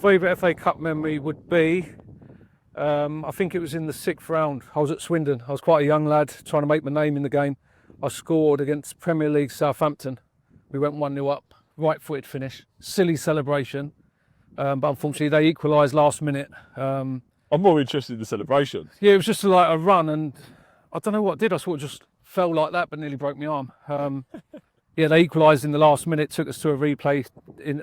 Favourite FA Cup memory would be, I think it was in the 6th round. I was at Swindon. I was quite a young lad trying to make my name in the game. I scored against Premier League Southampton. We went 1-0 up, right-footed finish. Silly celebration, but unfortunately they equalised last minute. I'm more interested in the celebration. Yeah, it was just like a run, and I don't know what it did. I sort of just fell like that, but nearly broke my arm. Yeah, they equalised in the last minute, took us to a replay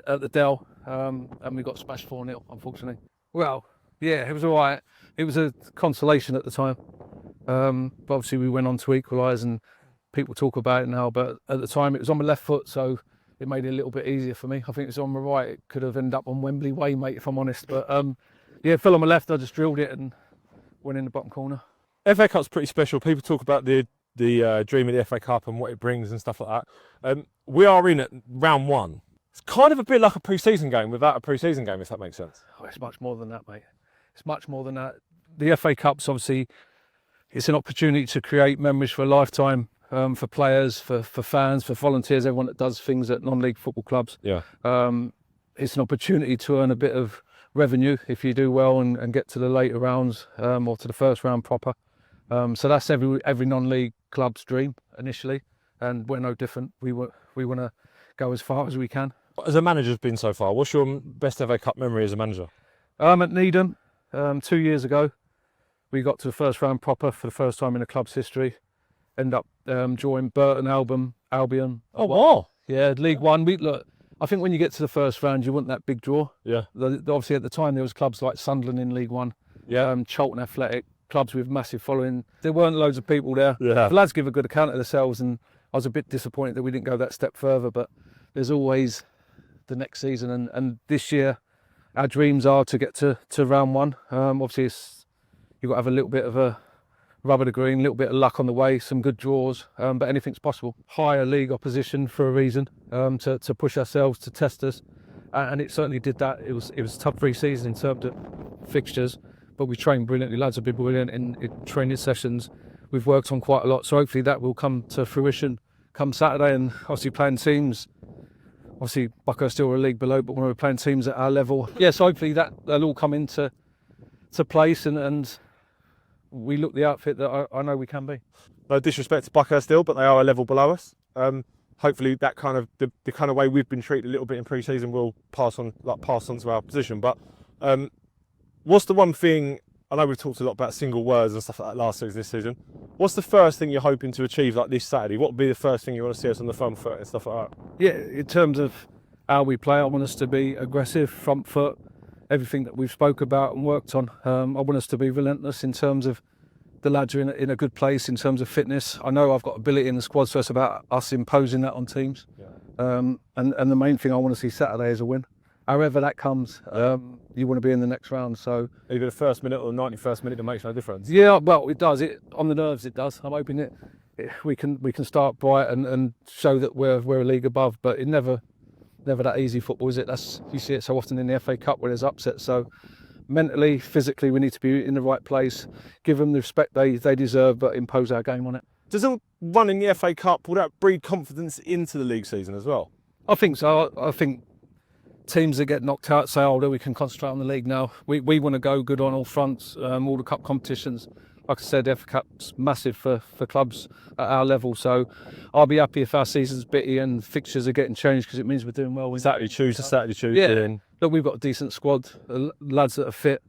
at the Dell, and we got smashed 4-0, unfortunately. Well, yeah, it was all right. It was a consolation at the time. But obviously we went on to equalise, and people talk about it now, but at the time it was on my left foot, so it made it a little bit easier for me. I think it was on my right. It could have ended up on Wembley Way, mate, if I'm honest. But yeah, it fell on my left. I just drilled it and went in the bottom corner. FA Cup's pretty special. People talk about the dream of the FA Cup and what it brings and stuff like that. We are in at round 1. It's kind of a bit like a pre-season game without a pre-season game, if that makes sense. Oh, it's much more than that, mate. It's much more than that. The FA Cup's obviously, it's an opportunity to create memories for a lifetime, for players, for fans, for volunteers, everyone that does things at non-league football clubs. Yeah. It's an opportunity to earn a bit of revenue if you do well and get to the later rounds, or to the first round proper. So that's every non-league club's dream initially, and we're no different. We want to go as far as we can. As a manager's been so far, what's your best FA Cup memory as a manager? At Needham, 2 years ago, we got to the first round proper for the first time in the club's history. End up drawing Burton Albion. Oh wow! Yeah, League One. Look, I think when you get to the first round, you want that big draw. Yeah. Obviously, at the time there was clubs like Sunderland in League One. Yeah. Charlton Athletic, clubs with massive following. There weren't loads of people there. Yeah. The lads give a good account of themselves, and I was a bit disappointed that we didn't go that step further. But there's always the next season, and this year our dreams are to get to round 1. Obviously, you've got to have a little bit of a rubber to green, a little bit of luck on the way, some good draws, but anything's possible. Higher league opposition for a reason, to push ourselves, to test us, and it certainly did that. It was a tough pre-season in terms of fixtures, but we trained brilliantly. Lads have been brilliant in training sessions. We've worked on quite a lot, so hopefully that will come to fruition come Saturday. And obviously playing teams, obviously Buckhurst still are a league below, but when we're playing teams at our level, yes, hopefully that'll all come into place, and we look the outfit that I know we can be. No disrespect to Buckhurst still, but they are a level below us. Hopefully that kind of the kind of way we've been treated a little bit in pre-season will pass on to our position. But what's the one thing? I know we've talked a lot about single words and stuff like that last season, this season. What's the first thing you're hoping to achieve like this Saturday? What would be the first thing you want to see us on the front foot and stuff like that? Yeah, in terms of how we play, I want us to be aggressive, front foot, everything that we've spoke about and worked on. I want us to be relentless in terms of the lads are in a good place in terms of fitness. I know I've got ability in the squad, so it's about us imposing that on teams. Yeah. And the main thing I want to see Saturday is a win. However that comes, you want to be in the next round. So either the first minute or the 91st minute, it makes no difference. Yeah, well, it does. It on the nerves, it does. I'm hoping we can start bright and show that we're a league above. But it never that easy football, is it? You see it so often in the FA Cup where there's upsets. So mentally, physically, we need to be in the right place, give them the respect they deserve, but impose our game on it. Does a run in the FA Cup, will that breed confidence into the league season as well? I think so. I think teams that get knocked out say, we can concentrate on the league now. We want to go good on all fronts, all the cup competitions. Like I said, the FA Cup's massive for clubs at our level, so I'll be happy if our season's bitty and fixtures are getting changed because it means we're doing well. Saturday, Tuesday. Yeah. Look, we've got a decent squad, lads that are fit,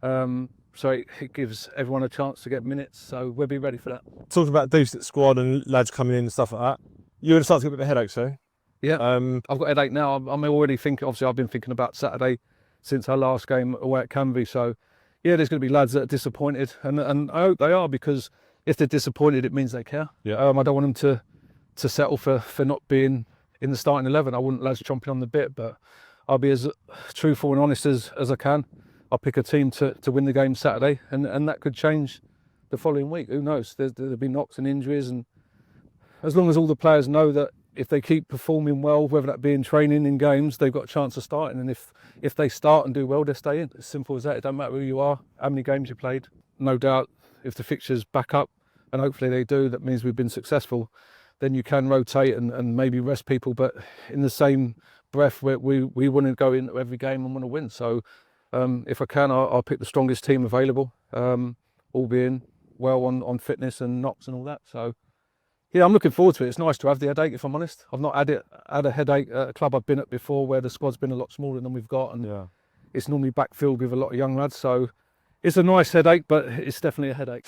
so it gives everyone a chance to get minutes, so we'll be ready for that. Talking about a decent squad and lads coming in and stuff like that, you're going to start to get a bit of a headache soon? Yeah, I've got a headache now. I'm already thinking, obviously I've been thinking about Saturday since our last game away at Canby, so yeah, there's going to be lads that are disappointed, and I hope they are, because if they're disappointed, it means they care. Yeah. I don't want them to settle for not being in the starting 11. I wouldn't lads chomping on the bit, but I'll be as truthful and honest as I can. I'll pick a team to win the game Saturday, and that could change the following week. Who knows? There'll be knocks and injuries, and as long as all the players know that if they keep performing well, whether that be in training, in games, they've got a chance of starting. And if they start and do well, they stay in. As simple as that. It doesn't matter who you are, how many games you played. No doubt, if the fixtures back up, and hopefully they do, that means we've been successful, then you can rotate and maybe rest people. But in the same breath, we want to go into every game and want to win. So if I can, I'll pick the strongest team available, all being well on fitness and knocks and all that. So yeah, I'm looking forward to it. It's nice to have the headache, if I'm honest. I've not had a headache at a club I've been at before where the squad's been a lot smaller than we've got, and it's normally backfilled with a lot of young lads. So it's a nice headache, but it's definitely a headache.